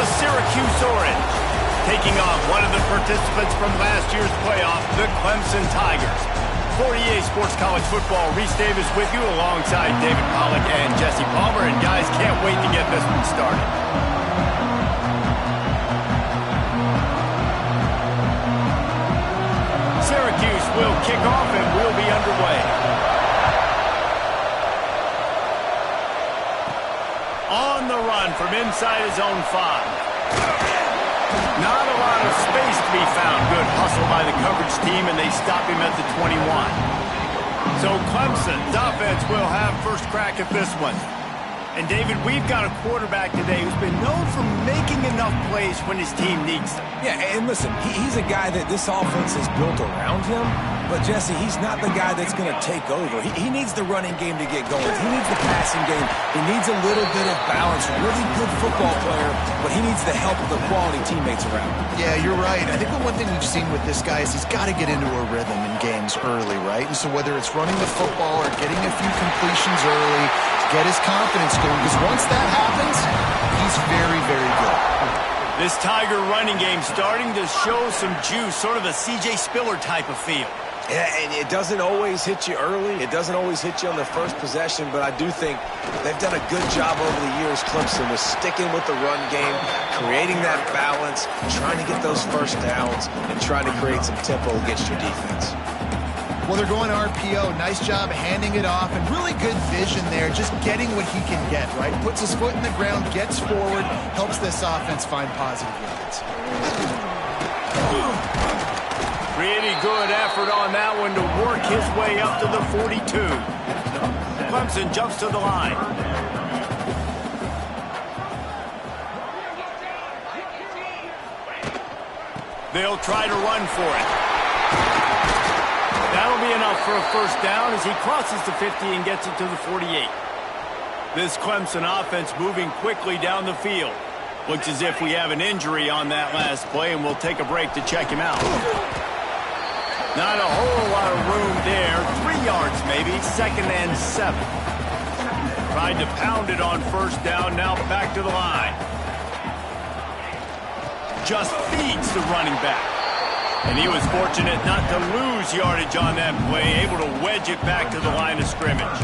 the Syracuse Orange, taking on one of the participants from last year's playoff, the Clemson Tigers. 48 Sports College Football, Reese Davis with you alongside David Pollack and Jesse Palmer. And guys, can't wait to get this one started. Syracuse will kick off and we'll be underway. On the run from inside his own 5. Not a lot of space to be found. Good hustle by the coverage team, and they stop him at the 21. So Clemson's offense will have first crack at this one. And David, we've got a quarterback today who's been known for making enough plays when his team needs them. Yeah, and listen, he's a guy that this offense is built around him. But, Jesse, he's not the guy that's going to take over. He needs the running game to get going. He needs the passing game. He needs a little bit of balance. Really good football player, but he needs the help of the quality teammates around him. Yeah, you're right. I think the one thing we've seen with this guy is he's got to get into a rhythm in games early, right? And so whether it's running the football or getting a few completions early, get his confidence going, because once that happens, he's very, very good. This Tiger running game starting to show some juice, sort of a C.J. Spiller type of feel. Yeah, and it doesn't always hit you early. It doesn't always hit you on the first possession, but I do think they've done a good job over the years, Clemson, with sticking with the run game, creating that balance, trying to get those first downs, and trying to create some tempo against your defense. Well, they're going RPO. Nice job handing it off, and really good vision there, just getting what he can get, right? Puts his foot in the ground, gets forward, helps this offense find positive yards. Pretty good effort on that one to work his way up to the 42. Clemson jumps to the line. They'll try to run for it. That'll be enough for a first down as he crosses the 50 and gets it to the 48. This Clemson offense moving quickly down the field. Looks as if we have an injury on that last play, and we'll take a break to check him out. Not a whole lot of room there. 3 yards maybe. 2nd and 7. Tried to pound it on first down. Now back to the line. Just feeds the running back. And he was fortunate not to lose yardage on that play. Able to wedge it back to the line of scrimmage.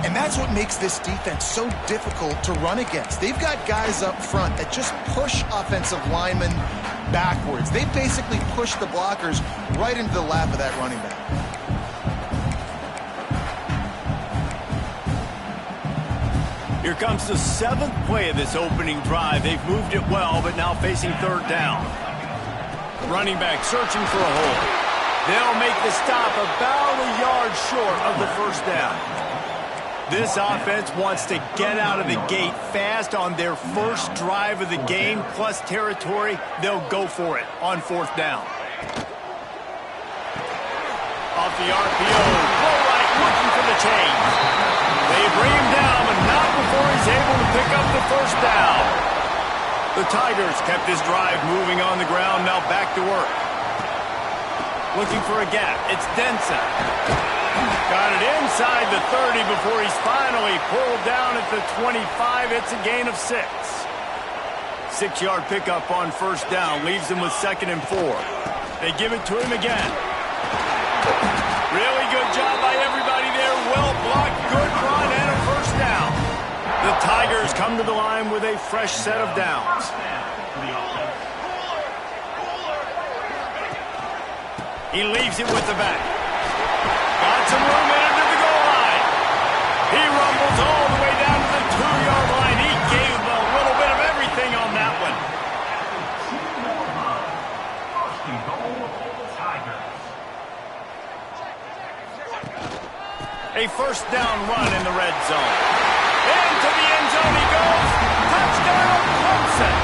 And that's what makes this defense so difficult to run against. They've got guys up front that just push offensive linemen backwards. They basically push the blockers right into the lap of that running back. Here comes the 7th play of this opening drive. They've moved it well, but now facing 3rd down. Running back searching for a hole. They'll make the stop about a yard short of the first down. This offense wants to get out of the gate fast on their first drive of the game, plus territory. They'll go for it on 4th down. Off the RPO, pull right, looking for the change. They bring him down, but not before he's able to pick up the first down. The Tigers kept his drive moving on the ground, now back to work. Looking for a gap, it's Denson. Got it inside the 30 before he's finally pulled down at the 25. It's a gain of 6. 6-yard pickup on first down leaves him with 2nd and 4. They give it to him again. Really good job by everybody there. Well blocked, good run, and a first down. The Tigers come to the line with a fresh set of downs. He leaves it with the back. Got some room into the goal line. He rumbles all the way down to the 2-yard line. He gave a little bit of everything on that one. A first down run in the red zone. Into the end zone he goes. Touchdown, Clemson.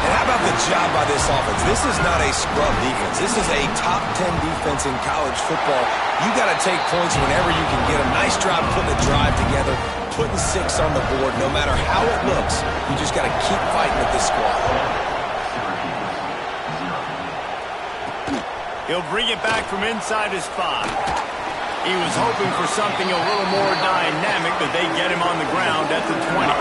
And how about the job by this offense? This is not a scrub defense. This is a top 10 defense in college football. You got to take points whenever you can get them. Nice job putting the drive together, putting 6 on the board. No matter how it looks, you just got to keep fighting with this squad. He'll bring it back from inside his 5. He was hoping for something a little more dynamic, but they get him on the ground at the 20.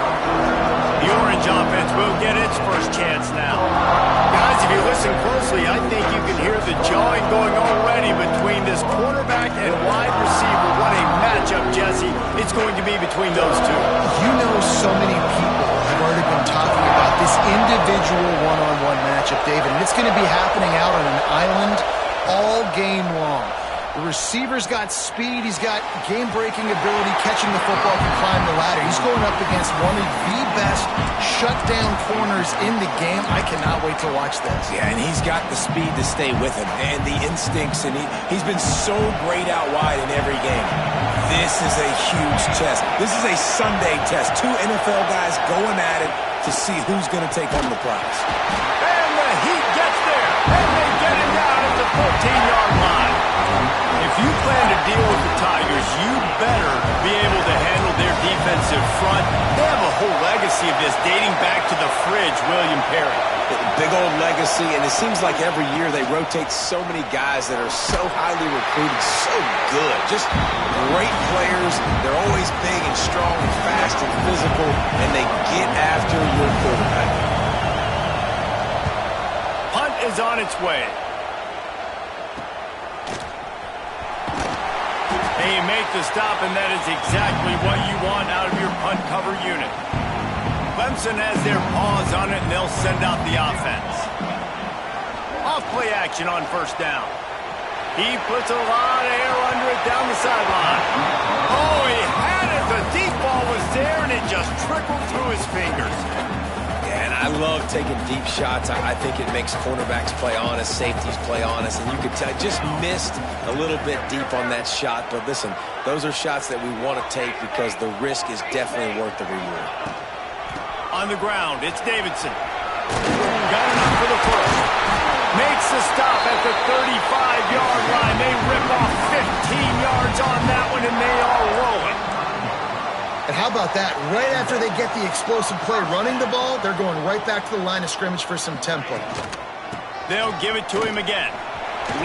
The Orange offense will get its first chance now. Guys, if you listen closely, I think you can hear the jawing going already between this quarterback and wide receiver. What a matchup, Jesse, it's going to be between those two. You know, so many people have already been talking about this individual one-on-one matchup, David, and it's going to be happening out on an island all game long. The receiver's got speed. He's got game-breaking ability, catching the football, can climb the ladder. He's going up against one of the best shutdown corners in the game. I cannot wait to watch this. Yeah, and he's got the speed to stay with him and the instincts, and he's been so great out wide in every game. This is a huge test. This is a Sunday test. Two NFL guys going at it to see who's going to take home the prize. And the Heat gets there, and they get him down at the 14-yard line. If you plan to deal with the Tigers, you better be able to handle their defensive front. They have a whole legacy of this dating back to the fridge, William Perry. Big old legacy, and it seems like every year they rotate so many guys that are so highly recruited, so good. Just great players. They're always big and strong and fast and physical, and they get after your quarterback. Punt is on its way. They make the stop, and that is exactly what you want out of your punt cover unit. Clemson has their paws on it, and they'll send out the offense. Off play action on first down. He puts a lot of air under it down the sideline. Oh, he had it. The deep ball was there, and it just trickled through his fingers. And I love taking deep shots. I think it makes cornerbacks play honest, safeties play honest, and you could tell just missed a little bit deep on that shot. But listen, those are shots that we want to take because the risk is definitely worth the reward. On the ground, it's Davidson. Got enough for the first. Makes the stop at the 35-yard line. They rip off 15 yards on that one, and they are rolling. And how about that? Right after they get the explosive play running the ball, they're going right back to the line of scrimmage for some tempo. They'll give it to him again.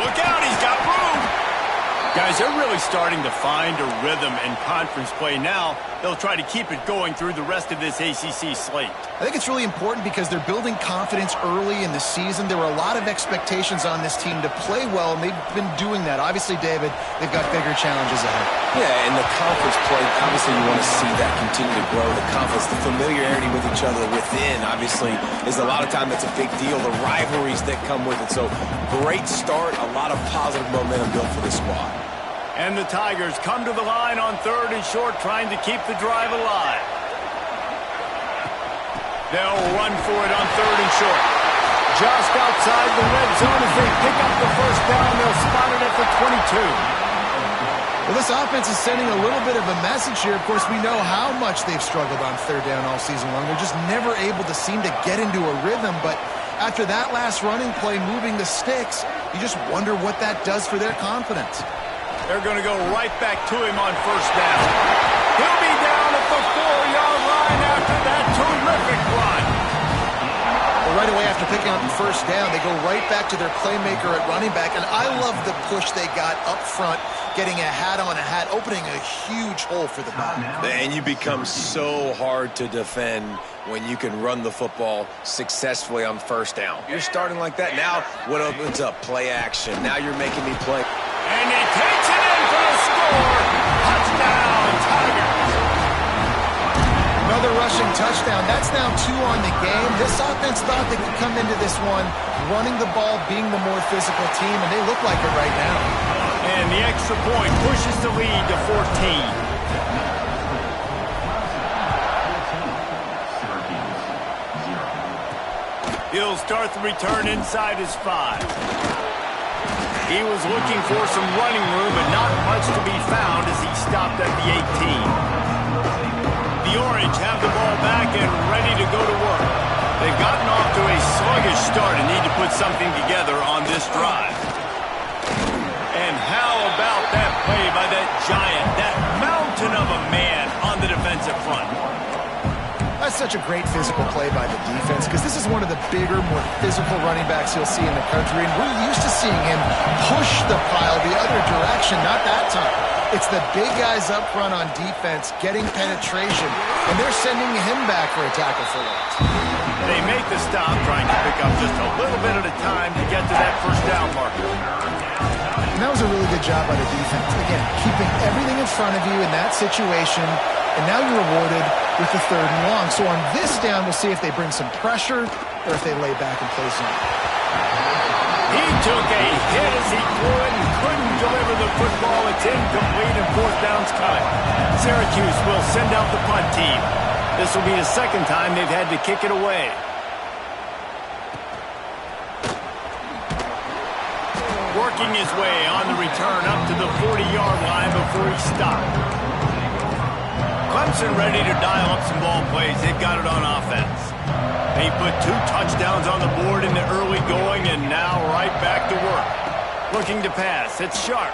Look out, he's got room. Guys, they're really starting to find a rhythm in conference play now. They'll try to keep it going through the rest of this ACC slate. I think it's really important because they're building confidence early in the season. There were a lot of expectations on this team to play well, and they've been doing that. Obviously, David, they've got bigger challenges ahead. Yeah, and the conference play, obviously you want to see that continue to grow. The confidence, the familiarity with each other within, obviously, is a lot of time that's a big deal. The rivalries that come with it. So, great start, a lot of positive momentum built for the squad. And the Tigers come to the line on 3rd and short, trying to keep the drive alive. They'll run for it on 3rd and short. Just outside the red zone as they pick up the first down. They'll spot it at the 22. Well, this offense is sending a little bit of a message here. Of course, we know how much they've struggled on 3rd down all season long. They're just never able to seem to get into a rhythm. But after that last running play, moving the sticks, you just wonder what that does for their confidence. They're going to go right back to him on first down. He'll be down at the 4-yard line after that terrific run. Well, right away after picking up the first down, they go right back to their playmaker at running back. And I love the push they got up front, getting a hat on a hat, opening a huge hole for the back. And you become so hard to defend when you can run the football successfully on first down. You're starting like that. Now what opens up? Play action. Now you're making me play. And he takes it in for the score. Touchdown, Tigers. Another rushing touchdown. That's now 2 on the game. This offense thought they could come into this one running the ball, being the more physical team, and they look like it right now. And the extra point pushes the lead to 14. He'll start the return inside his 5. He was looking for some running room, but not much to be found as he stopped at the 18. The Orange have the ball back and ready to go to work. They've gotten off to a sluggish start and need to put something together on this drive. And how about that play by that giant, that mountain of a man on the defensive front? That's such a great physical play by the defense because this is one of the bigger, more physical running backs you'll see in the country, and we're used to seeing him push the pile the other direction, not that time. It's the big guys up front on defense getting penetration, and they're sending him back for a tackle for loss. They make the stop, trying to pick up just a little bit at a time to get to that first down marker. And that was a really good job by the defense. Again, keeping everything in front of you in that situation, and now you're rewarded with the 3rd and long. So on this down, we'll see if they bring some pressure or if they lay back and play zone. He took a hit as he threw it and couldn't deliver the football. It's incomplete and 4th down's cut. Syracuse will send out the punt team. This will be the 2nd time they've had to kick it away. Working his way on the return up to the 40-yard line before he stopped. Clemson ready to dial up some ball plays. They've got it on offense. They put 2 touchdowns on the board in the early going and now right back to work. Looking to pass. It's Sharp.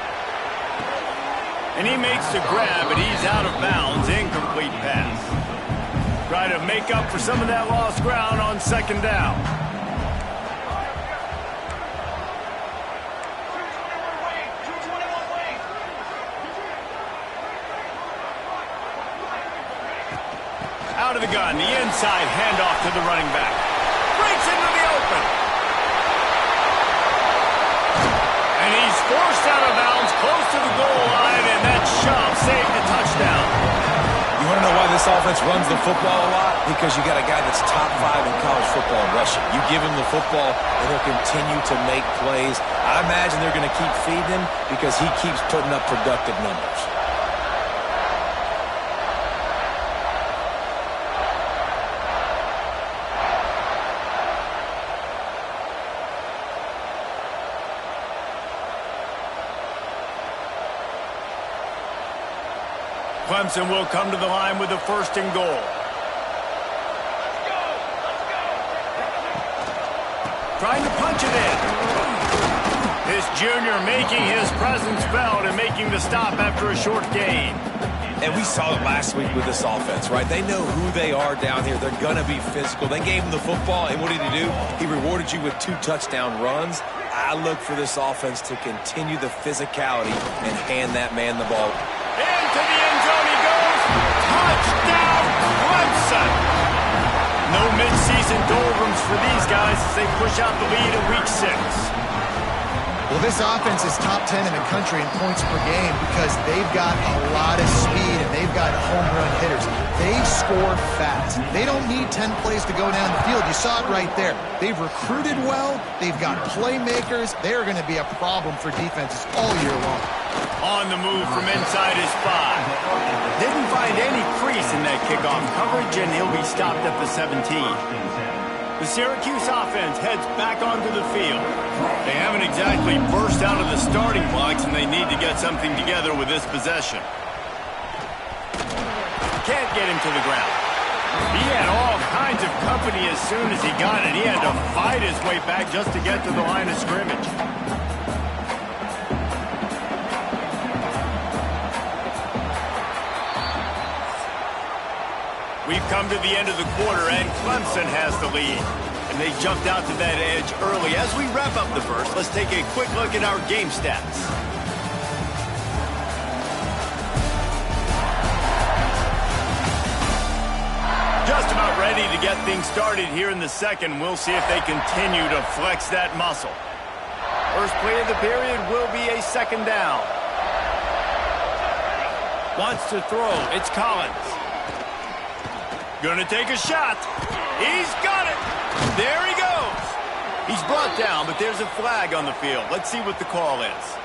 And he makes the grab, and he's out of bounds. Incomplete pass. Try to make up for some of that lost ground on 2nd down. Out of the gun, the inside handoff to the running back. Breaks into the open. And he's forced out of bounds close to the goal line, and that shove saved a touchdown. You want to know why this offense runs the football a lot? Because you got a guy that's top 5 in college football in rushing. You give him the football, and he'll continue to make plays. I imagine they're going to keep feeding him because he keeps putting up productive numbers. Clemson will come to the line with the 1st and goal. Trying to punch it in. This junior making his presence felt and making the stop after a short gain. And we saw it last week with this offense, right? They know who they are down here. They're going to be physical. They gave him the football, and what did he do? He rewarded you with 2 touchdown runs. I look for this offense to continue the physicality and hand that man the ball. Into the end zone he goes. Touchdown, Clemson. No midseason doldrums for these guys as they push out the lead in Week 6. Well, this offense is top 10 in the country in points per game because they've got a lot of speed and they've got home run hitters. They score fast. They don't need 10 plays to go down the field. You saw it right there. They've recruited well. They've got playmakers. They're going to be a problem for defenses all year long. On the move from inside his 5. Didn't find any crease in that kickoff coverage, and he'll be stopped at the 17. The Syracuse offense heads back onto the field. They haven't exactly burst out of the starting blocks, and they need to get something together with this possession. Can't get him to the ground. He had all kinds of company as soon as he got it. He had to fight his way back just to get to the line of scrimmage. We've come to the end of the quarter, and Clemson has the lead. And they jumped out to that edge early. As we wrap up the first, let's take a quick look at our game stats. Just about ready to get things started here in the second. We'll see if they continue to flex that muscle. First play of the period will be a 2nd down. Wants to throw. It's Collins. Gonna take a shot. He's got it. There he goes. He's brought down, but there's a flag on the field. Let's see what the call is.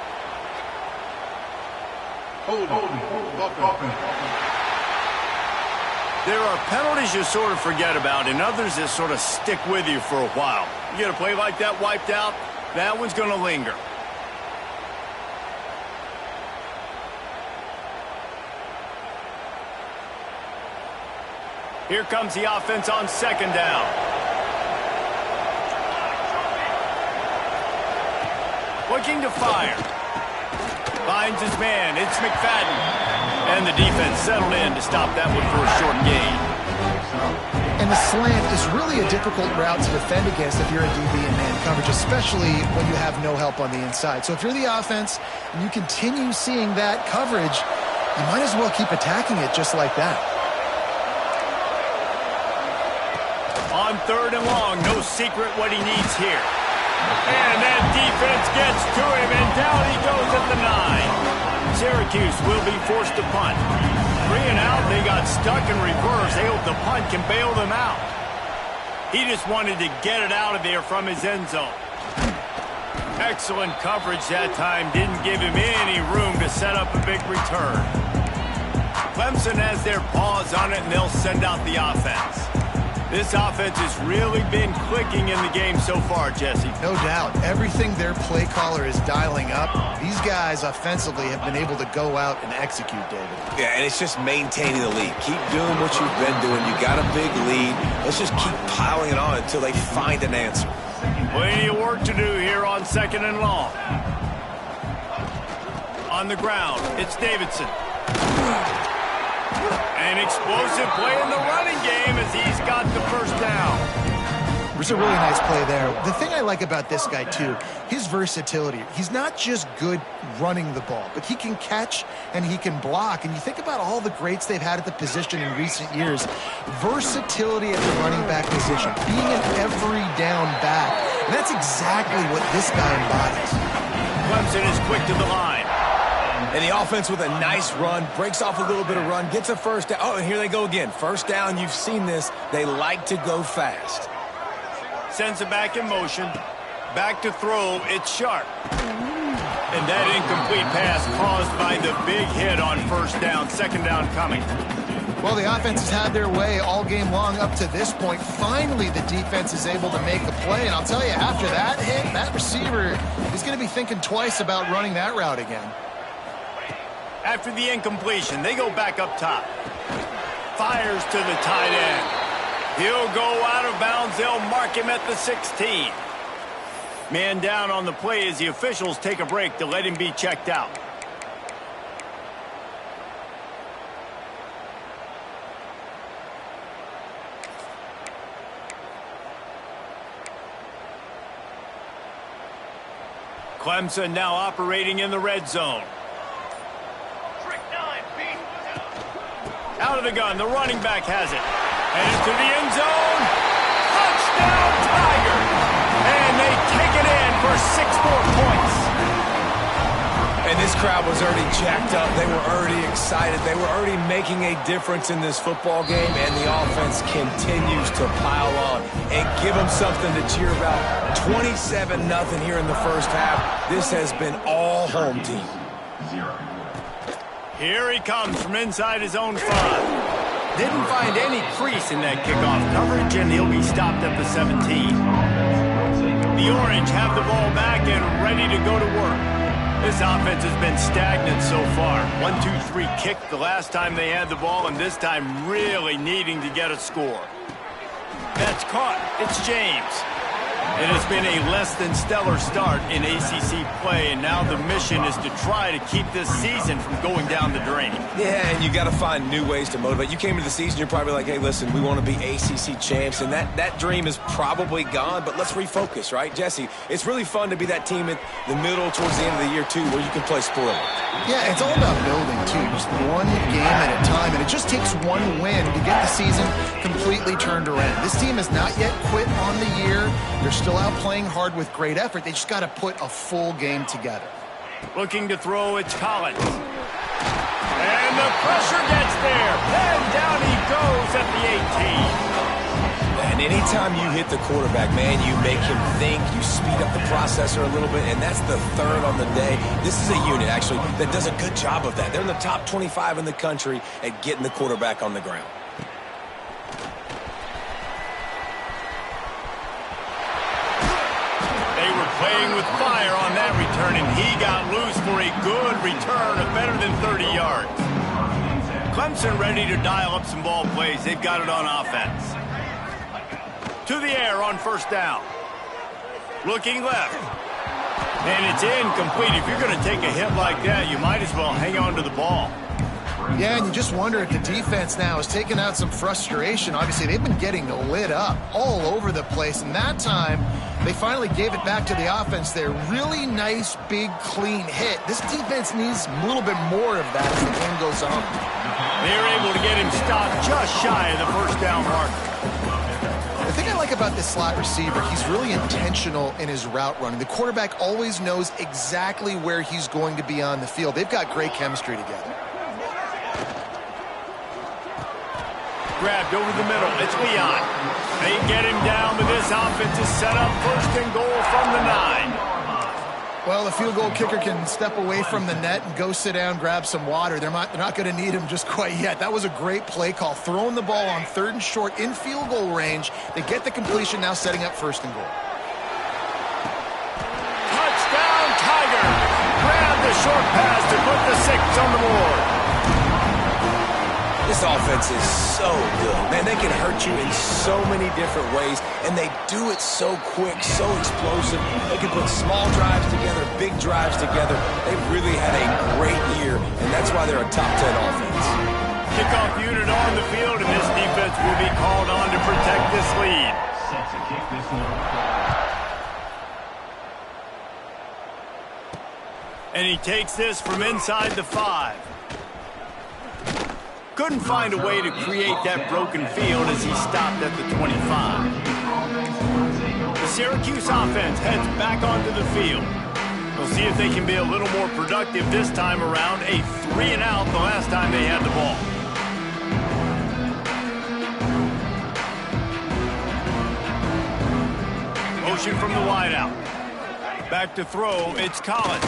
There are penalties you sort of forget about and others that sort of stick with you for a while. You get a play like that wiped out, that one's gonna linger. Here comes the offense on 2nd down. Looking to fire. Finds his man. It's McFadden. And the defense settled in to stop that one for a short gain. And the slant is really a difficult route to defend against if you're a DB in man coverage, especially when you have no help on the inside. So if you're the offense and you continue seeing that coverage, you might as well keep attacking it just like that. On 3rd and long, no secret what he needs here. And that defense gets to him, and down he goes at the 9. Syracuse will be forced to punt. 3 and out, they got stuck in reverse. They hope the punt can bail them out. He just wanted to get it out of there from his end zone. Excellent coverage that time. Didn't give him any room to set up a big return. Clemson has their paws on it, and they'll send out the offense. This offense has really been clicking in the game so far, Jesse. No doubt. Everything their play caller is dialing up, these guys offensively have been able to go out and execute, David. Yeah, and it's just maintaining the lead. Keep doing what you've been doing. You got a big lead. Let's just keep piling it on until they find an answer. Plenty of work to do here on 2nd and long. On the ground, it's Davidson. An explosive play in the running game as he's got the first down. It was a really nice play there. The thing I like about this guy, too, his versatility. He's not just good running the ball, but he can catch and he can block. And you think about all the greats they've had at the position in recent years. Versatility at the running back position, being an every down back. And that's exactly what this guy embodies. Clemson is quick to the line. And the offense with a nice run, breaks off a little bit of run, gets a first down. Oh, and here they go again. First down, you've seen this. They like to go fast. Sends it back in motion. Back to throw, it's Sharp. And that incomplete pass caused by the big hit on first down. 2nd down coming. Well, the offense has had their way all game long up to this point. Finally, the defense is able to make a play. And I'll tell you, after that hit, that receiver is going to be thinking twice about running that route again. After the incompletion, they go back up top. Fires to the tight end. He'll go out of bounds. They'll mark him at the 16. Man down on the play as the officials take a break to let him be checked out. Clemson now operating in the red zone. Out of the gun, the running back has it. And into the end zone. Touchdown, Tiger! And they take it in for 6 more points. And this crowd was already jacked up. They were already excited. They were already making a difference in this football game, and the offense continues to pile on and give them something to cheer about. 27-0 here in the first half. This has been all home team. Here he comes from inside his own 5. Didn't find any crease in that kickoff coverage, and he'll be stopped at the 17. The Orange have the ball back and ready to go to work. This offense has been stagnant so far. 1-2-3 kick the last time they had the ball, and this time really needing to get a score. That's caught. It's James. It has been a less than stellar start in ACC play, and now the mission is to try to keep this season from going down the drain. Yeah, and you got to find new ways to motivate. You came into the season, you're probably like, hey, listen, we want to be ACC champs, and that dream is probably gone, but let's refocus, right? Jesse, it's really fun to be that team at the middle towards the end of the year, too, where you can play spoiler. Yeah, it's all about building, too. Just one game at a time, and it just takes one win to get the season completely turned around. This team has not yet quit on the year. They're still out playing hard with great effort. They just got to put a full game together. Looking to throw, it's Collins. And the pressure gets there. And down he goes at the 18. And anytime you hit the quarterback, man, you make him think, you speed up the processor a little bit, and that's the 3rd on the day. This is a unit, actually, that does a good job of that. They're in the top 25 in the country at getting the quarterback on the ground. Playing with fire on that return, and he got loose for a good return of better than 30 yards. Clemson ready to dial up some ball plays. They've got it on offense. To the air on first down. Looking left. And it's incomplete. If you're going to take a hit like that, you might as well hang on to the ball. Yeah, and you just wonder if the defense now is taking out some frustration. Obviously, they've been getting lit up all over the place, and that time they finally gave it back to the offense there. Really nice, big, clean hit. This defense needs a little bit more of that as the game goes on. They're able to get him stopped just shy of the first down mark. The thing I like about this slot receiver, he's really intentional in his route running. The quarterback always knows exactly where he's going to be on the field. They've got great chemistry together. Grabbed over the middle. It's Leon. They get him down, but this offense is set up first and goal from the 9. Well, the field goal kicker can step away from the net and go sit down, grab some water. They're not going to need him just quite yet. That was a great play call. Throwing the ball on 3rd and short in field goal range. They get the completion, now setting up 1st and goal. Touchdown, Tiger. Grab the short pass to put the 6 on the board. This offense is so good. Man, they can hurt you in so many different ways, and they do it so quick, so explosive. They can put small drives together, big drives together. They've really had a great year, and that's why they're a top 10 offense. Kickoff unit on the field, and this defense will be called on to protect this lead. Set to kick this one. And he takes this from inside the 5. Couldn't find a way to create that broken field as he stopped at the 25. The Syracuse offense heads back onto the field. We'll see if they can be a little more productive this time around. A 3-and-out the last time they had the ball. Motion from the wideout. Back to throw, it's Collins.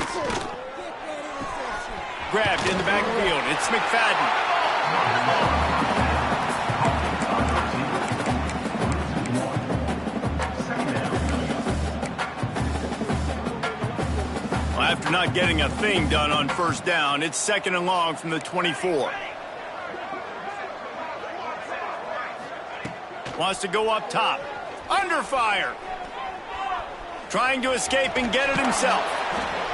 Grabbed in the backfield, it's McFadden. Well, after not getting a thing done on 1st down, it's 2nd and long from the 24. Wants to go up top. Under fire. Trying to escape and get it himself.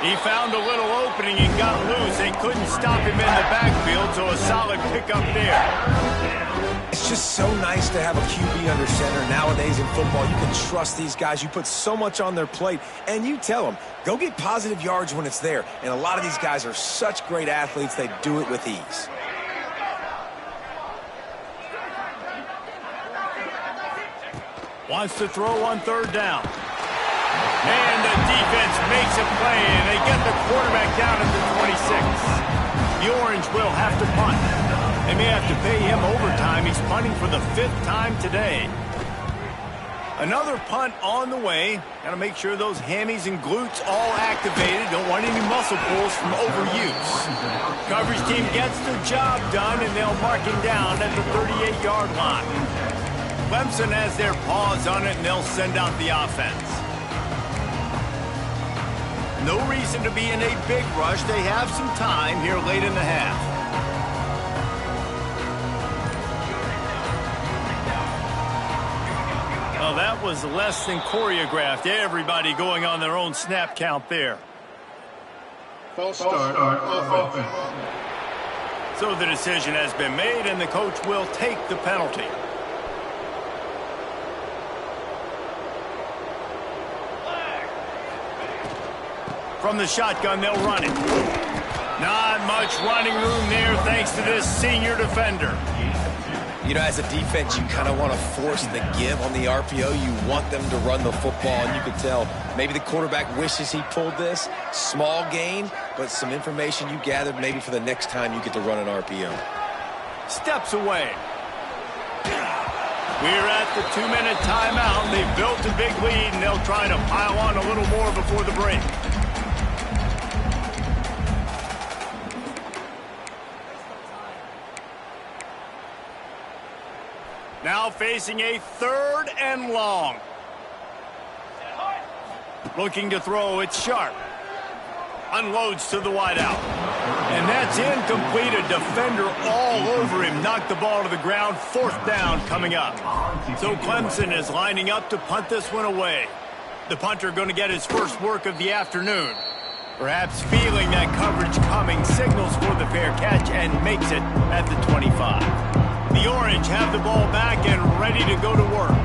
He found a little opening and got loose. They couldn't stop him in the backfield, so a solid pickup there. It's just so nice to have a QB under center. Nowadays in football, you can trust these guys. You put so much on their plate, and you tell them, go get positive yards when it's there. And a lot of these guys are such great athletes, they do it with ease. Wants to throw on 3rd down. And the defense makes a play, and they get the quarterback down at the 26. The Orange will have to punt. They may have to pay him overtime. He's punting for the 5th time today. Another punt on the way. Got to make sure those hammies and glutes all activated. Don't want any muscle pulls from overuse. Coverage team gets the job done, and they'll mark him down at the 38-yard line. Clemson has their paws on it, and they'll send out the offense. No reason to be in a big rush. They have some time here late in the half. Well, that was less than choreographed. Everybody going on their own snap count there. False start offense. So the decision has been made, and the coach will take the penalty. From the shotgun, they'll run it. Not much running room there thanks to this senior defender. You know, as a defense, you kind of want to force the give on the RPO. You want them to run the football, and you can tell maybe the quarterback wishes he pulled this. Small gain, but some information you gathered maybe for the next time you get to run an RPO. Steps away. We're at the 2-minute timeout. They've built a big lead, and they'll try to pile on a little more before the break. Now facing a 3rd and long. Looking to throw, it's Sharp. Unloads to the wideout. And that's incomplete. A defender all over him. Knocked the ball to the ground. 4th down coming up. So Clemson is lining up to punt this one away. The punter going to get his first work of the afternoon. Perhaps feeling that coverage coming, signals for the fair catch and makes it at the 25. The Orange have the ball back and ready to go to work.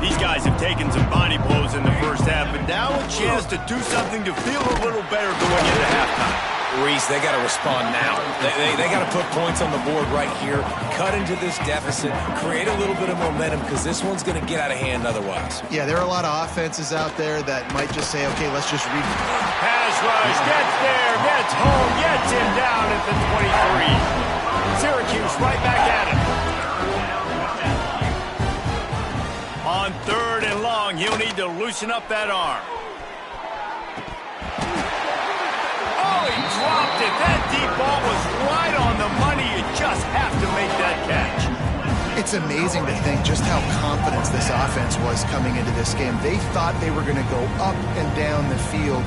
These guys have taken some body blows in the first half, but now a chance to do something to feel a little better going into halftime. Reese, they got to respond now. They got to put points on the board right here, cut into this deficit, create a little bit of momentum because this one's going to get out of hand otherwise. Yeah, there are a lot of offenses out there that might just say, okay, let's just read. Pass rush, gets there, gets home, gets him down at the 23. Syracuse right back at it. On 3rd and long, he'll need to loosen up that arm. Dropped it. That deep ball was right on the money. You just have to make that catch. It's amazing to think just how confident this offense was coming into this game. They thought they were going to go up and down the field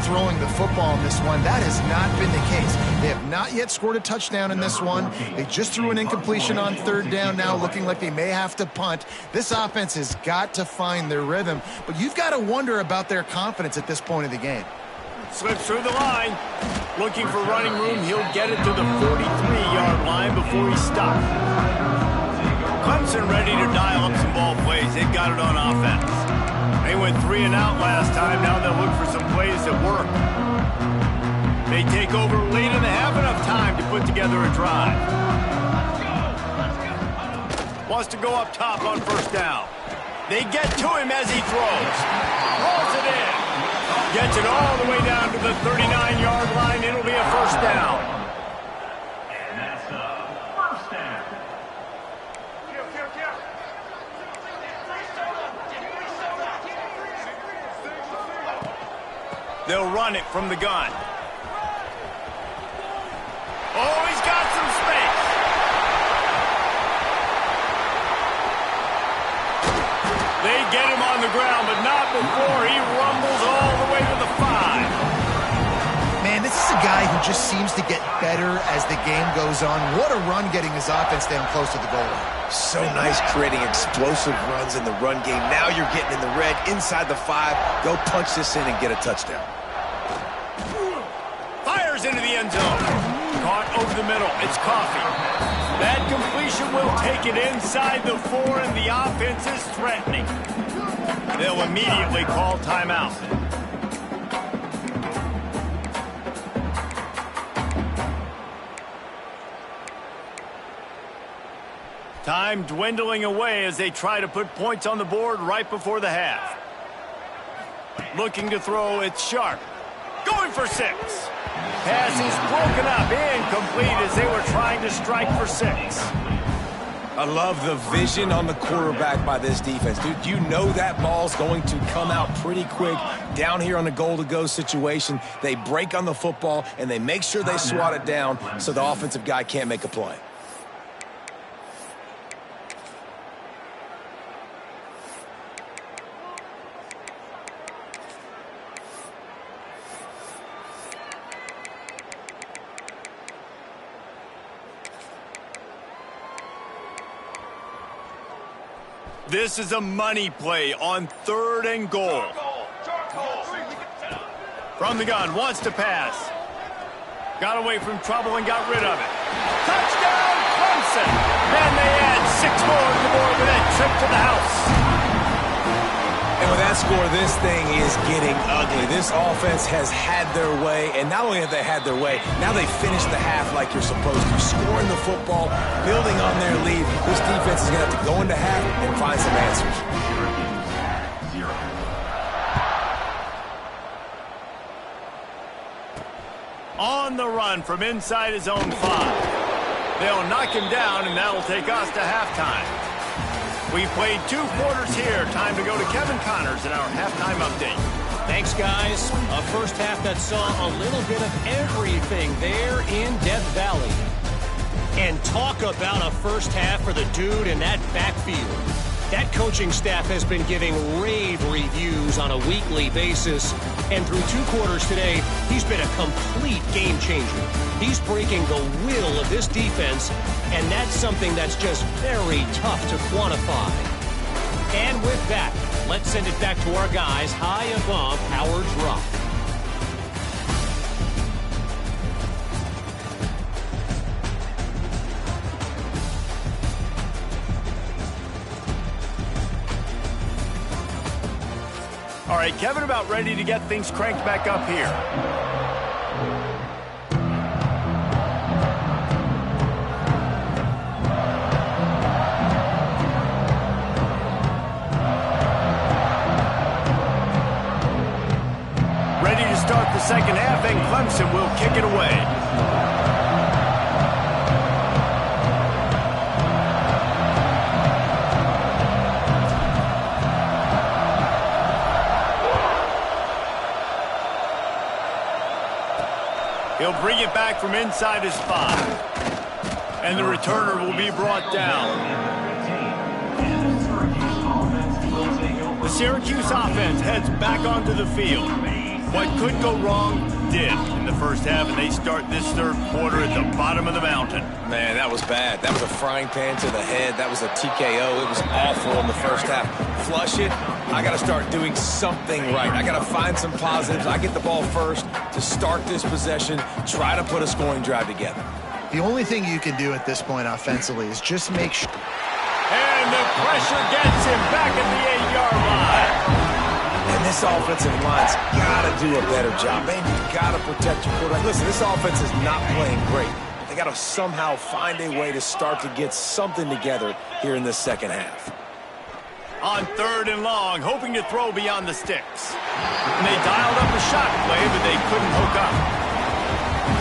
throwing the football in this one. That has not been the case. They have not yet scored a touchdown in this one. They just threw an incompletion on 3rd down now, looking like they may have to punt. This offense has got to find their rhythm, but you've got to wonder about their confidence at this point of the game. Slips through the line. Looking for running room. He'll get it to the 43-yard line before he's stopped. Clemson ready to dial up some ball plays. They've got it on offense. They went 3 and out last time. Now they'll look for some plays that work. They take over late in the half, enough time to put together a drive. Wants to go up top on 1st down. They get to him as he throws. Rolls it in. Gets it all the way down to the 39-yard line. It'll be a 1st down. And that's a 1st down. They'll run it from the gun. Oh, he's got some space. They get him on the ground, but not before he rumbles all the way to the 5. Man, this is a guy who just seems to get better as the game goes on. What a run getting his offense down close to the goal line. So nice creating explosive runs in the run game. Now you're getting in the red inside the 5. Go punch this in and get a touchdown. Fires into the end zone. Caught over the middle. It's Coffee. That completion will take it inside the 4, and the offense is threatening. They'll immediately call timeout. Time dwindling away as they try to put points on the board right before the half. Looking to throw, it's Sharp. Going for 6. Pass is broken up, incomplete as they were trying to strike for 6. I love the vision on the quarterback by this defense. Dude, you know that ball's going to come out pretty quick. Down here on the goal-to-go situation, they break on the football, and they make sure they swat it down so the offensive guy can't make a play. This is a money play on 3rd and goal. From the gun, wants to pass. Got away from trouble and got rid of it. Touchdown, Clemson! And they add 6 more to the board with that trip to the house. And with that score, this thing is getting ugly. This offense has had their way, and not only have they had their way, now they finish the half like you're supposed to. Scoring the football, building on their lead. This defense is going to have to go into half and find some answers. On the run from inside his own 5. They'll knock him down, and that'll take us to halftime. We played 2 quarters here. Time to go to Kevin Connors in our halftime update. Thanks, guys. A first half that saw a little bit of everything there in Death Valley. And talk about a first half for the dude in that backfield. That coaching staff has been giving rave reviews on a weekly basis. And through 2 quarters today, he's been a complete game changer. He's breaking the will of this defense, and that's something that's just very tough to quantify. And with that, let's send it back to our guys high above Howard's Rock. All right, Kevin about ready to get things cranked back up here. Ready to start the second half, and Clemson will kick it away. He'll bring it back from inside his 5. And the returner will be brought down. The Syracuse offense heads back onto the field. What could go wrong did in the first half, and they start this third quarter at the bottom of the mountain. Man, that was bad. That was a frying pan to the head. That was a TKO. It was awful in the first half. Flush it. I got to start doing something right. I got to find some positives. I get the ball first to start this possession, try to put a scoring drive together. The only thing you can do at this point offensively is just make sure. And the pressure gets him back at the 8-yard line. And this offensive line's got to do a better job. Man, you got to protect your quarterback. Listen, this offense is not playing great. They got to somehow find a way to start to get something together here in this second half. On 3rd and long, hoping to throw beyond the sticks. And they dialed up a shot play, but they couldn't hook up.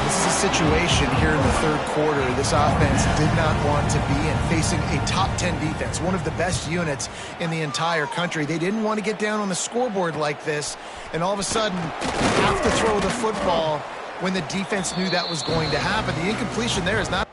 This is a situation here in the third quarter this offense did not want to be in, facing a top 10 defense, one of the best units in the entire country. They didn't want to get down on the scoreboard like this, and all of a sudden have to throw the football when the defense knew that was going to happen. The incompletion there is not...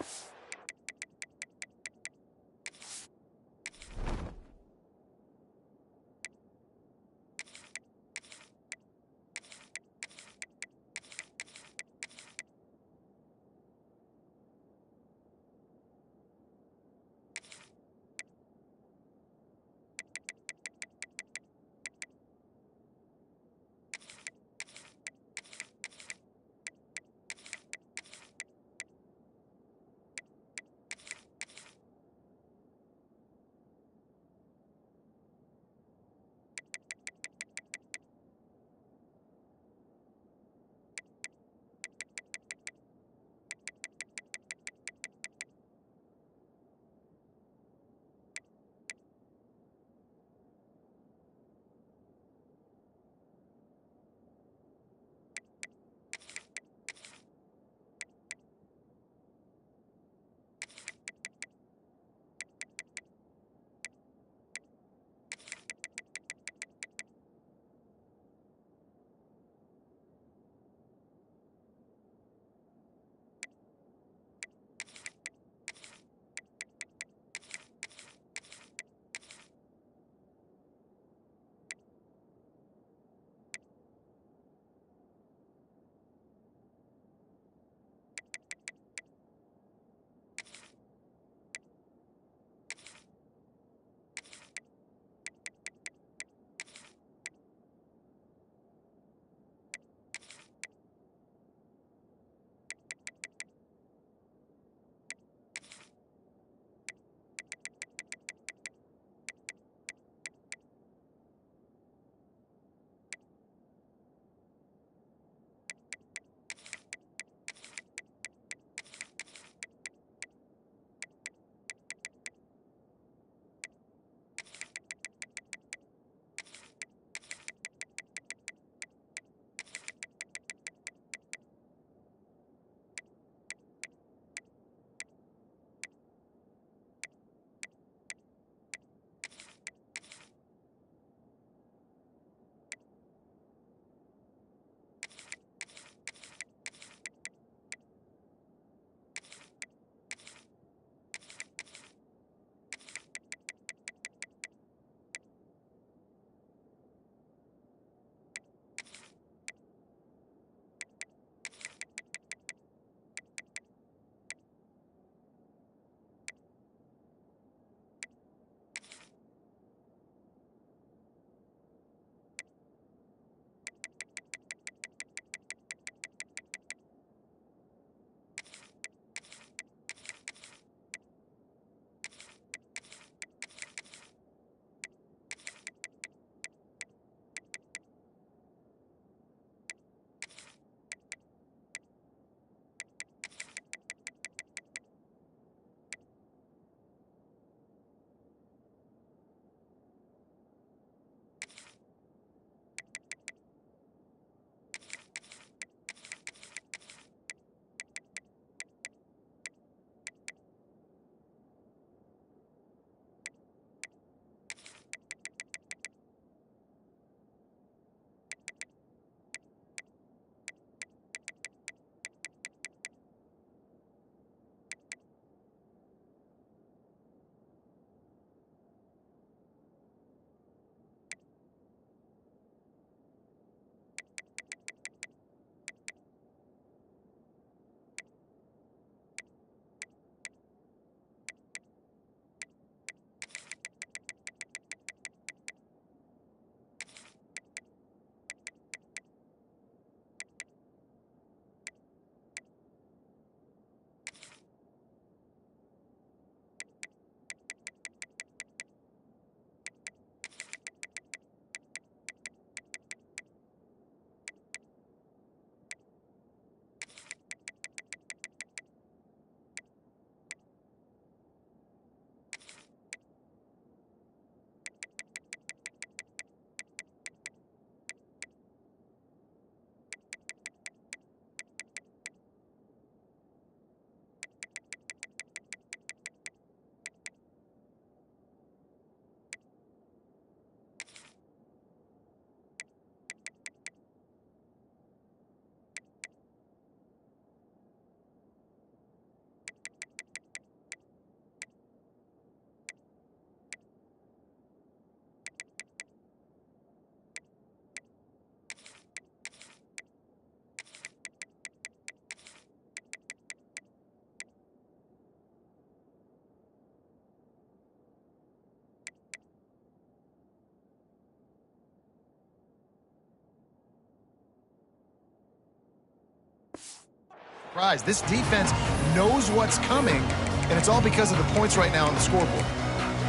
surprised. This defense knows what's coming, and it's all because of the points right now on the scoreboard.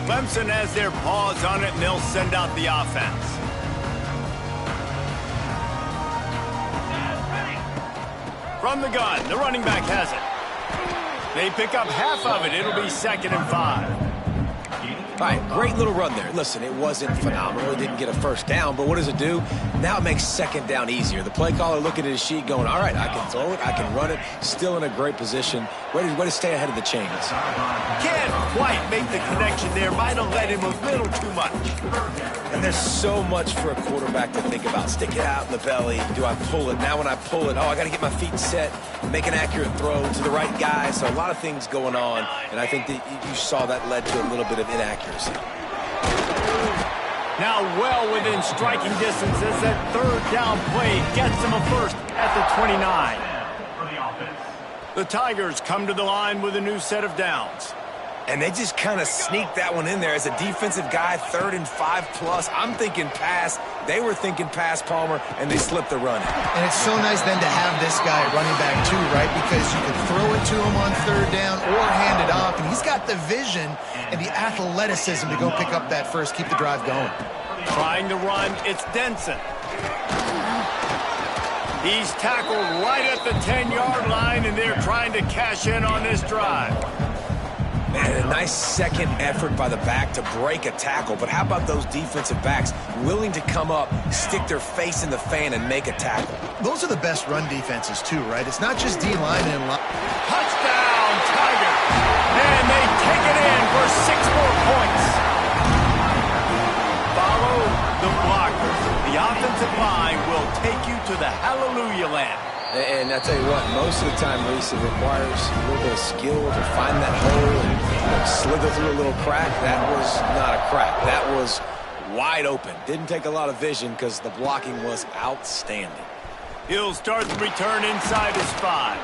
Clemson has their paws on it, and they'll send out the offense. From the gun, the running back has it. They pick up half of it. It'll be 2nd and 5. All right, great little run there. Listen, it wasn't phenomenal. It didn't get a first down, but what does it do? Now it makes 2nd down easier. The play caller looking at his sheet going, all right, I can throw it, I can run it, still in a great position. Way to stay ahead of the chains. Can't quite make the connection there. Might have let him a little too much. And there's so much for a quarterback to think about. Stick it out in the belly. Do I pull it? Now when I pull it, I got to get my feet set, make an accurate throw to the right guy. So a lot of things going on, and I think that you saw that led to a little bit of inaccuracy. Now well within striking distance as that 3rd down play gets him a first at the 29. The Tigers come to the line with a new set of downs. And they just kind of sneaked that one in there as a defensive guy, 3rd and 5 plus. I'm thinking pass. They were thinking pass, Palmer, and they slipped the run. And it's so nice then to have this guy running back too, right? Because you can throw it to him on 3rd down or hand it off. And he's got the vision and the athleticism to go pick up that first, keep the drive going. Trying to run, it's Denson. He's tackled right at the 10-yard line, and they're trying to cash in on this drive. Man, a nice second effort by the back to break a tackle. But how about those defensive backs willing to come up, stick their face in the fan, and make a tackle? Those are the best run defenses, too, right? It's not just D-linemen and line. Touchdown, Tigers! And they take it in for 6 more points. Follow the blockers. The offensive line will take you to the hallelujah land. And I tell you what, most of the time, Reese, it requires a little bit of skill to find that hole and slither through a little crack. That was not a crack. That was wide open. Didn't take a lot of vision because the blocking was outstanding. He'll start the return inside his 5.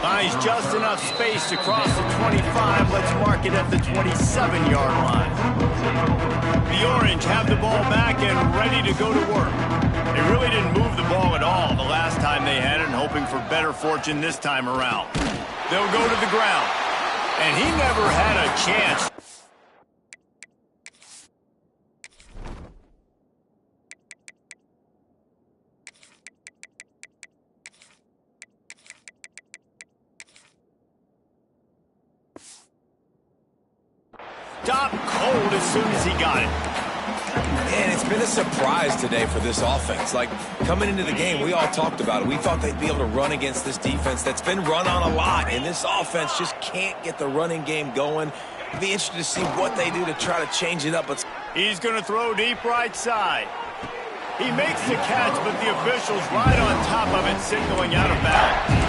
Finds just enough space to cross the 25. Let's mark it at the 27-yard line. The Orange have the ball back and ready to go to work. They really didn't move the ball at all the last time they had it, and hoping for better fortune this time around. They'll go to the ground. And he never had a chance. Stopped cold as soon as he got it. And it's been a surprise today for this offense. Like, coming into the game, we all talked about it. We thought they'd be able to run against this defense that's been run on a lot, and this offense just can't get the running game going. It'd be interesting to see what they do to try to change it up. He's going to throw deep right side. He makes the catch, but the official's right on top of it, signaling out of bounds.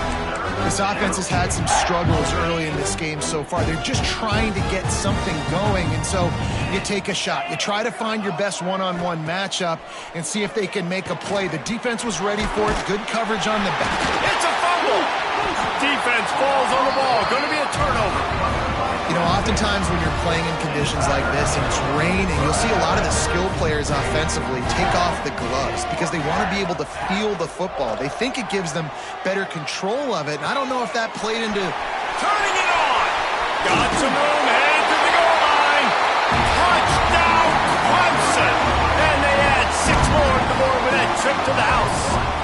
This offense has had some struggles early in this game so far. They're just trying to get something going, and so you take a shot. You try to find your best one-on-one matchup and see if they can make a play. The defense was ready for it. Good coverage on the back. It's a fumble. Defense falls on the ball. Going to be a turnover. You know, oftentimes when you're playing in conditions like this and it's raining, you'll see a lot of the skill players offensively take off the gloves because they want to be able to feel the football. They think it gives them better control of it, and I don't know if that played into... Turning it on! Got some room, headed to the goal line! Touchdown, Clemson! And they add 6 more to the board with that trip to the house.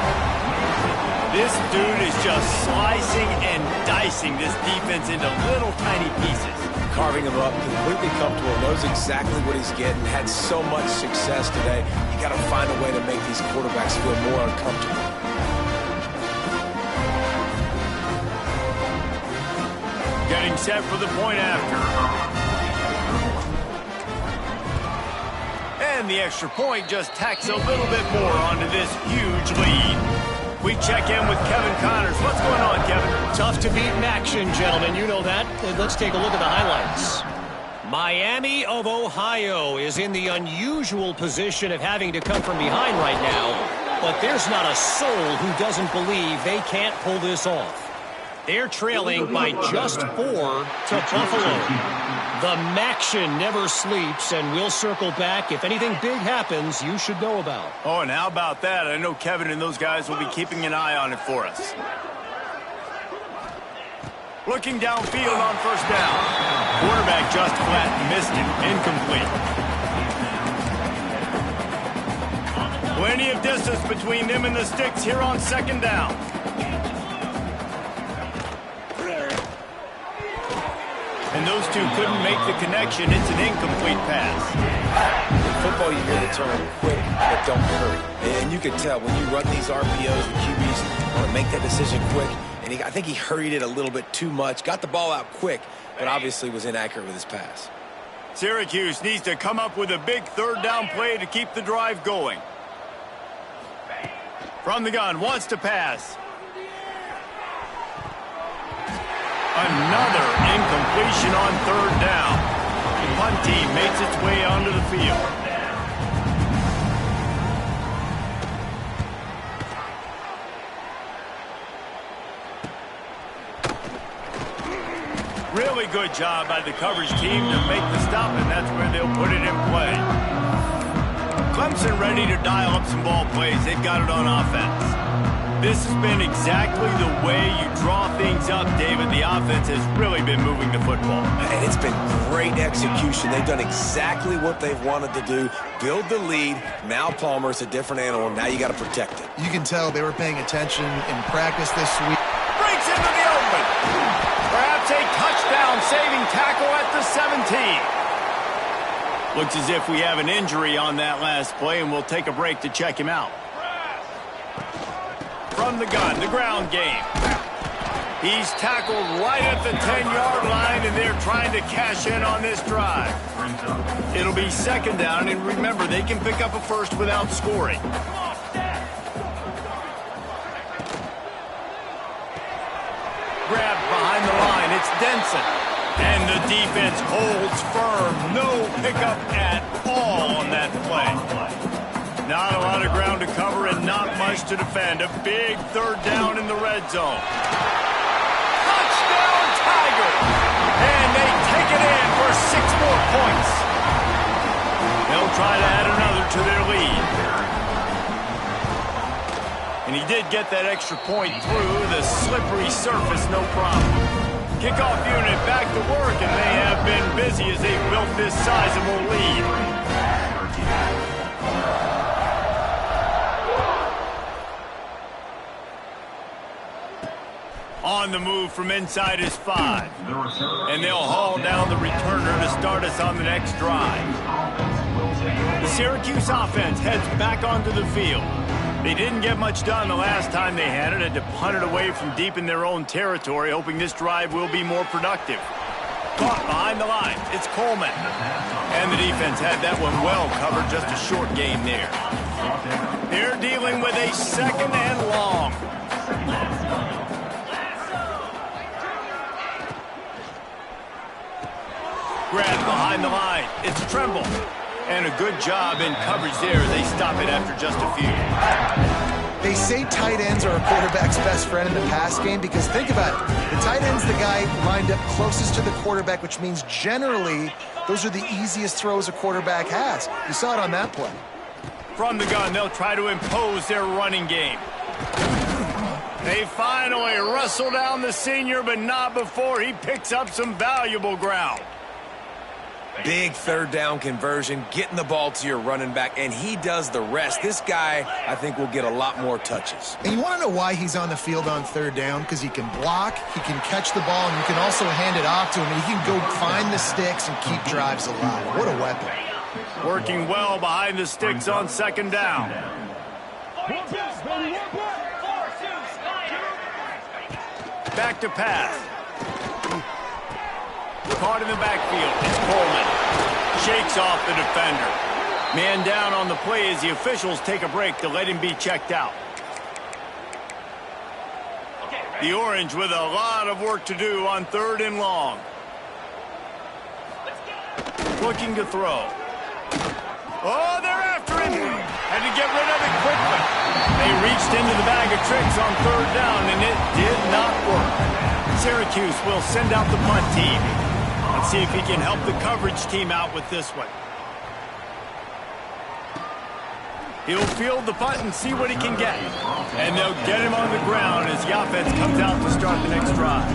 This dude is just slicing and dicing this defense into little tiny pieces. Carving him up, completely comfortable, knows exactly what he's getting, had so much success today. You got to find a way to make these quarterbacks feel more uncomfortable. Getting set for the point after. And the extra point just tacks a little bit more onto this huge lead. We check in with Kevin Connors. What's going on, Kevin? Tough to beat in action, gentlemen. You know that. Let's take a look at the highlights. Miami of Ohio is in the unusual position of having to come from behind right now. But there's not a soul who doesn't believe they can't pull this off. They're trailing by just 4 to Buffalo. The Maction never sleeps, and we'll circle back. If anything big happens, you should know about. Oh, and how about that? I know Kevin and those guys will be keeping an eye on it for us. Looking downfield on first down. Quarterback just flat missed it. Incomplete. Plenty of distance between them and the sticks here on second down. And those two couldn't make the connection. It's an incomplete pass. In football, you hear the term quick, but don't hurry. And you can tell when you run these RPOs, the QBs want to make that decision quick. And I think he hurried it a little bit too much. Got the ball out quick, but obviously was inaccurate with his pass. Syracuse needs to come up with a big third down play to keep the drive going. From the gun, wants to pass. Another incompletion on third down. The punt team makes its way onto the field. Really good job by the coverage team to make the stop, and that's where they'll put it in play. Clemson ready to dial up some ball plays. They've got it on offense. This has been exactly the way you draw things up, David. The offense has really been moving the football. And it's been great execution. They've done exactly what they've wanted to do. Build the lead. Now Palmer's a different animal. Now you got to protect it. You can tell they were paying attention in practice this week. Breaks into the open. Perhaps a touchdown-saving tackle at the 17. Looks as if we have an injury on that last play, and we'll take a break to check him out. From the gun, the ground game. He's tackled right at the 10-yard line, and they're trying to cash in on this drive. It'll be second down, and remember, they can pick up a first without scoring. Grabbed behind the line, it's Denson. And the defense holds firm. No pickup at all on that play. Not a lot of ground to cover and not much to defend. A big third down in the red zone. Touchdown, Tigers! And they take it in for 6 more points. They'll try to add another to their lead. And he did get that extra point through the slippery surface, no problem. Kickoff unit back to work, and they have been busy as they've built this sizable lead. On the move from inside his 5. And they'll haul down the returner to start us on the next drive. The Syracuse offense heads back onto the field. They didn't get much done the last time they had it, had to punt it away from deep in their own territory, hoping this drive will be more productive. Caught behind the line. It's Coleman. And the defense had that one well covered, just a short gain there. They're dealing with a second and long. Grabbed behind the line. It's Tremble. And a good job in coverage there. They stop it after just a few. They say tight ends are a quarterback's best friend in the pass game because think about it. The tight end's the guy lined up closest to the quarterback, which means generally those are the easiest throws a quarterback has. You saw it on that play. From the gun, they'll try to impose their running game. They finally wrestle down the senior, but not before he picks up some valuable ground. Big third down conversion, getting the ball to your running back, and he does the rest. This guy, I think, will get a lot more touches. And you want to know why he's on the field on third down? Because he can block, he can catch the ball, and you can also hand it off to him. And he can go find the sticks and keep drives alive. What a weapon. Working well behind the sticks on second down. Back to pass. Caught in the backfield. It's Coleman. Shakes off the defender. Man down on the play as the officials take a break to let him be checked out. The Orange with a lot of work to do on third and long. Looking to throw. Oh, they're after him. Had to get rid of it quickly. They reached into the bag of tricks on third down, and it did not work. Syracuse will send out the punt team. Let's see if he can help the coverage team out with this one. He'll field the punt and see what he can get. And they'll get him on the ground as the offense comes out to start the next drive.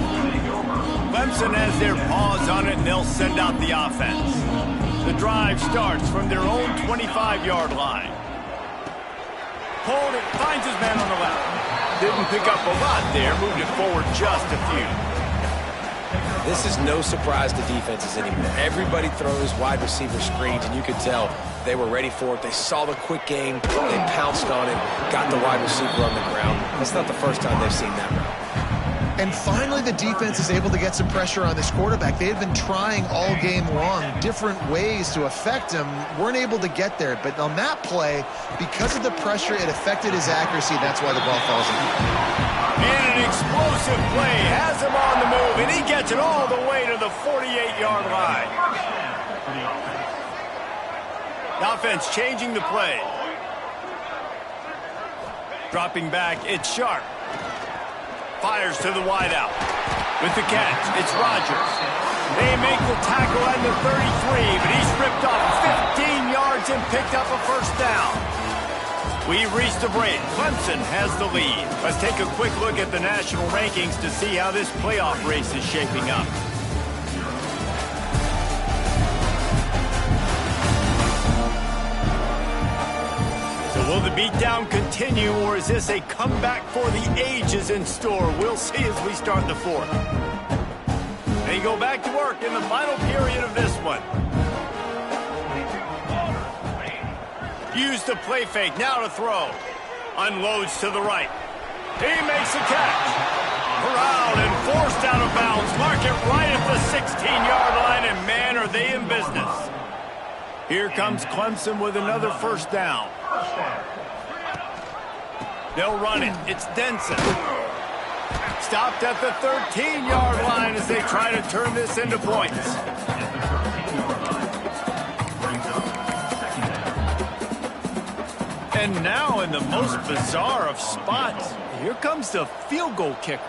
Clemson has their paws on it, and they'll send out the offense. The drive starts from their own 25-yard line. Holding, finds his man on the left. Didn't pick up a lot there, moved it forward just a few. This is no surprise to defenses anymore. Everybody throws wide receiver screens, and you could tell they were ready for it. They saw the quick game, they pounced on it, got the wide receiver on the ground. That's not the first time they've seen that route. And finally, the defense is able to get some pressure on this quarterback. They had been trying all game long different ways to affect him, weren't able to get there. But on that play, because of the pressure, it affected his accuracy. That's why the ball falls in. And an explosive play has him on the move, and he gets it all the way to the 48-yard line. The offense changing the play. Dropping back, it's Sharp. Fires to the wideout. With the catch, it's Rodgers. They make the tackle at the 33, but he's ripped off 15 yards and picked up a first down. We've reached the break. Clemson has the lead. Let's take a quick look at the national rankings to see how this playoff race is shaping up. Will the beatdown continue, or is this a comeback for the ages in store? We'll see as we start the fourth. They go back to work in the final period of this one. Use the play fake, now to throw. Unloads to the right. He makes a catch. Corralled and forced out of bounds. Mark it right at the 16-yard line, and man, are they in business. Here comes Clemson with another first down. They'll run it. It's Denson. Stopped at the 13-yard line as they try to turn this into points. And now in the most bizarre of spots, here comes the field goal kicker.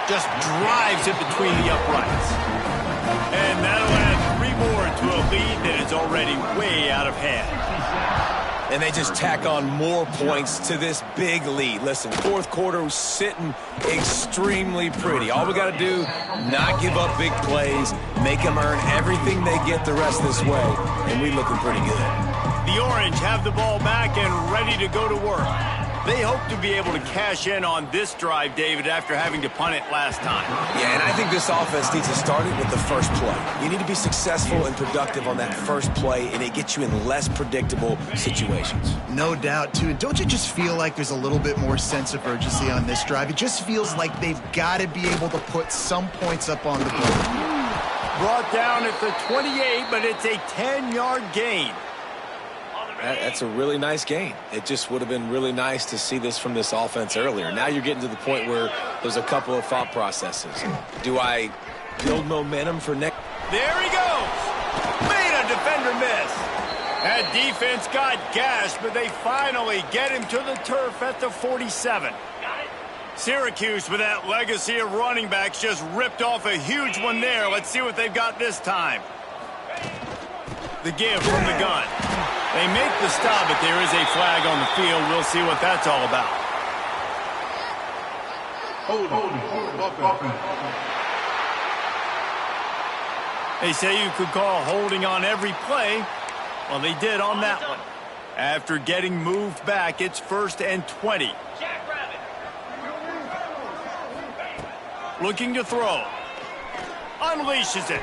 Just drives it between the uprights. And that'll add 3 more to a lead that is already way out of hand. And they just tack on more points to this big lead. Listen, fourth quarter was sitting extremely pretty. All we got to do, not give up big plays, make them earn everything they get the rest of this way, and we looking pretty good. The Orange have the ball back and ready to go to work. They hope to be able to cash in on this drive, David, after having to punt it last time. Yeah, and I think this offense needs to start it with the first play. You need to be successful and productive on that first play, and it gets you in less predictable situations. No doubt, too. And don't you just feel like there's a little bit more sense of urgency on this drive? It just feels like they've got to be able to put some points up on the board. Brought down at the 28, but it's a 10-yard gain. That's a really nice gain. It just would have been really nice to see this from this offense earlier. Now you're getting to the point where there's a couple of thought processes. Do I build momentum for next? There he goes. Made a defender miss. That defense got gashed, but they finally get him to the turf at the 47. Syracuse, with that legacy of running backs, just ripped off a huge one there. Let's see what they've got this time. The give from the gun. They make the stop, but there is a flag on the field. We'll see what that's all about. They say you could call holding on every play. Well, they did on that one. After getting moved back, it's 1st and 20. Looking to throw. Unleashes it.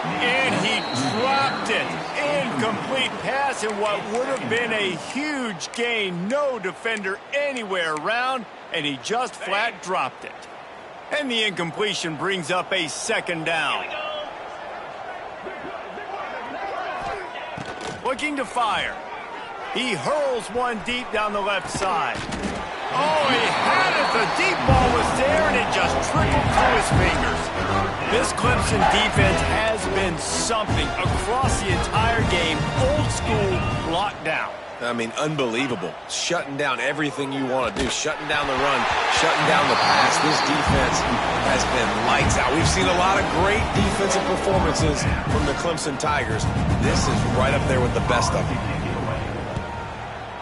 And he dropped it. Incomplete pass in what would have been a huge gain. No defender anywhere around, and he just flat dropped it. And the incompletion brings up a 2nd down. Looking to fire. He hurls one deep down the left side. Oh, he had it. The deep ball was there, and it just trickled through his fingers. This Clemson defense has been something across the entire game. Old school lockdown. I mean, unbelievable. Shutting down everything you want to do. Shutting down the run. Shutting down the pass. This defense has been lights out. We've seen a lot of great defensive performances from the Clemson Tigers. This is right up there with the best of them.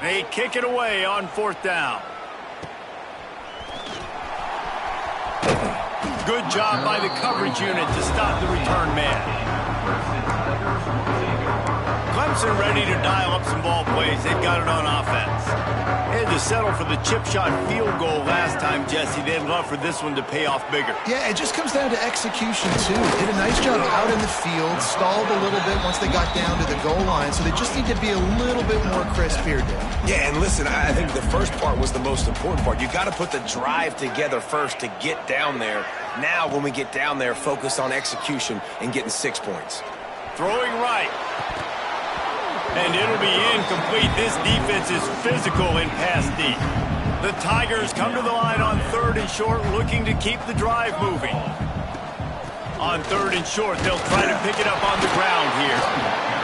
They kick it away on 4th down. Good job by the coverage unit to stop the return man. Clemson ready to dial up some ball plays. They've got it on offense. They had to settle for the chip shot field goal last time, Jesse. They'd love for this one to pay off bigger. Yeah, it just comes down to execution, too. Did a nice job out in the field, stalled a little bit once they got down to the goal line, so they just need to be a little bit more crisp here, Dave. Yeah, and listen, I think the first part was the most important part. You got to put the drive together first to get down there. Now, when we get down there, focus on execution and getting 6 points. Throwing right. And it'll be incomplete. This defense is physical in pass deep. The Tigers come to the line on 3rd and short, looking to keep the drive moving. On 3rd and short, they'll try to pick it up on the ground here.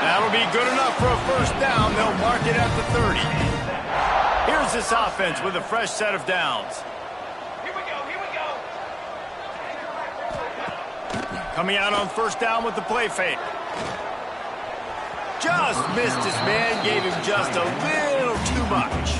That'll be good enough for a first down. They'll mark it at the 30. Here's this offense with a fresh set of downs. Here we go. Coming out on 1st down with the play fake. Just missed his man, gave him just a little too much.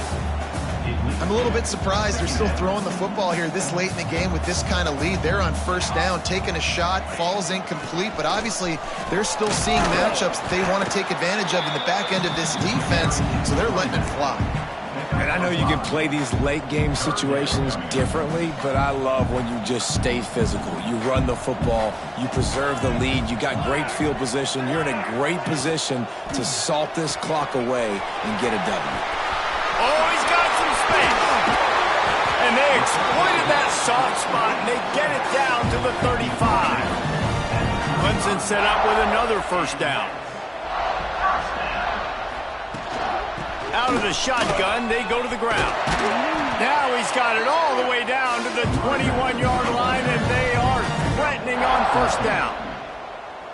I'm a little bit surprised they're still throwing the football here this late in the game with this kind of lead. They're on 1st down, taking a shot, falls incomplete, but obviously they're still seeing matchups that they want to take advantage of in the back end of this defense, so they're letting it fly. And I know you can play these late-game situations differently, but I love when you just stay physical. You run the football, you preserve the lead, you got great field position, you're in a great position to salt this clock away and get a W. Oh, he's got some space. And they exploited that soft spot, and they get it down to the 35. Clemson set up with another first down. Out of the shotgun, they go to the ground. Now he's got it all the way down to the 21-yard line, and they are threatening on 1st down.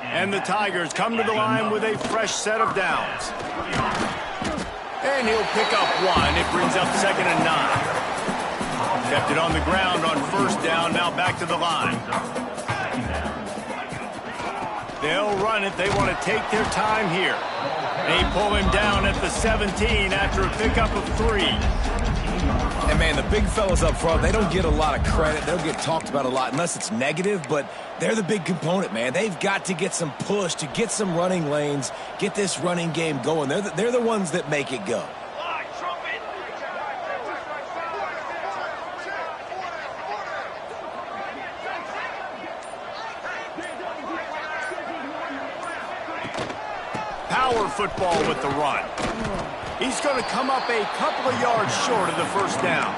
And the Tigers come to the line with a fresh set of downs. And he'll pick up 1. It brings up 2nd and 9. Kept it on the ground on 1st down, now back to the line. They'll run it. They want to take their time here. They pull him down at the 17 after a pickup of 3. And, man, the big fellas up front, they don't get a lot of credit. They'll get talked about a lot unless it's negative, but they're the big component, man. They've got to get some push, to get some running lanes, get this running game going. They're the ones that make it go. Power football with the run. He's going to come up a couple of yards short of the first down.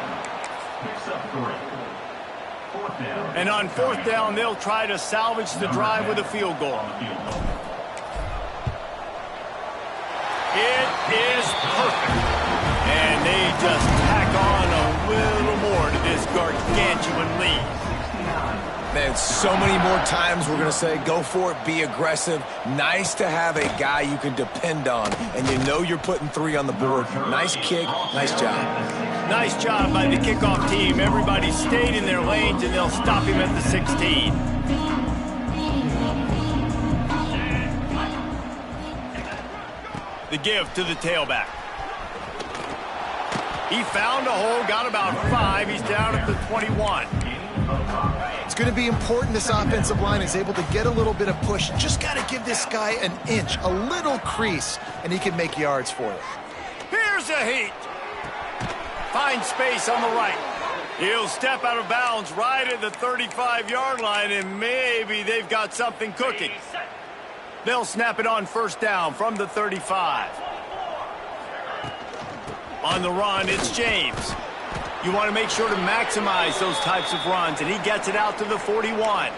And on 4th down, they'll try to salvage the drive with a field goal. It is perfect. And they just tack on a little more to this gargantuan lead. Man, so many more times we're going to say, go for it, be aggressive. Nice to have a guy you can depend on, and you know you're putting 3 on the board. Nice kick, nice job. Nice job by the kickoff team. Everybody stayed in their lanes, and they'll stop him at the 16. The give to the tailback. He found a hole, got about 5. He's down at the 21. It's going to be important this offensive line is able to get a little bit of push. Just got to give this guy an inch, a little crease, and he can make yards for it. Here's a heat. Finds space on the right. He'll step out of bounds right at the 35-yard line, and maybe they've got something cooking. They'll snap it on 1st down from the 35. On the run, it's James. You want to make sure to maximize those types of runs, and he gets it out to the 41.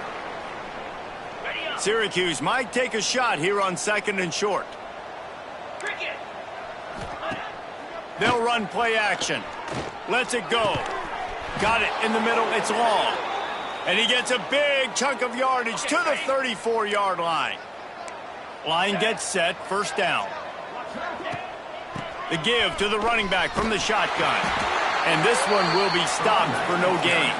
Syracuse might take a shot here on 2nd and short. They'll run play action. Lets it go. Got it in the middle. It's long. And he gets a big chunk of yardage to the 34-yard line. Line gets set. 1st down. The give to the running back from the shotgun. And this one will be stopped for no gain.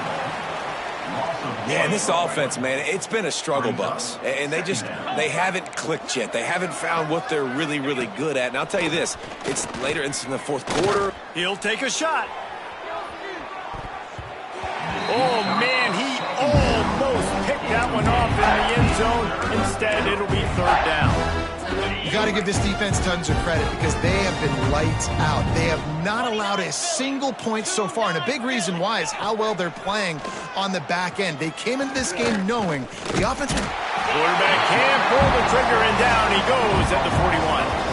Yeah, this offense, man, it's been a struggle bus. And they just they haven't clicked yet. They haven't found what they're really, really good at. And I'll tell you this, it's later, it's in the fourth quarter. He'll take a shot. Oh, man, he almost picked that one off in the end zone. Instead, it'll be third down. You got to give this defense tons of credit because they have been lights out. They have not allowed a single point so far, and a big reason why is how well they're playing on the back end. They came into this game knowing the offense. Quarterback can't pull the trigger, and down he goes at the 41.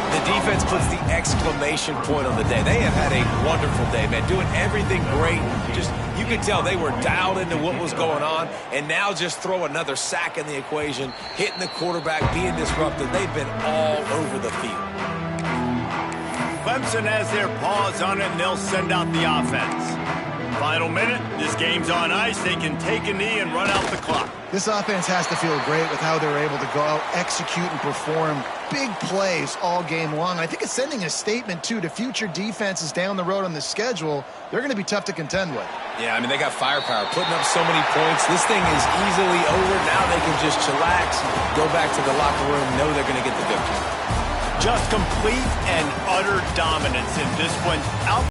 The defense puts the exclamation point on the day. They have had a wonderful day, man, doing everything great. Just, you could tell they were dialed into what was going on, and now just throw another sack in the equation, hitting the quarterback, being disruptive. They've been all over the field. Clemson has their paws on it, and they'll send out the offense. Final minute, this game's on ice. They can take a knee and run out the clock. This offense has to feel great with how they're able to go out, execute, and perform big plays all game long. I think it's sending a statement, too, to future defenses down the road on the schedule. They're going to be tough to contend with. Yeah, I mean, they got firepower, putting up so many points. This thing is easily over. Now they can just chillax, go back to the locker room, know they're going to get the victory. Just complete and utter dominance in this one. Out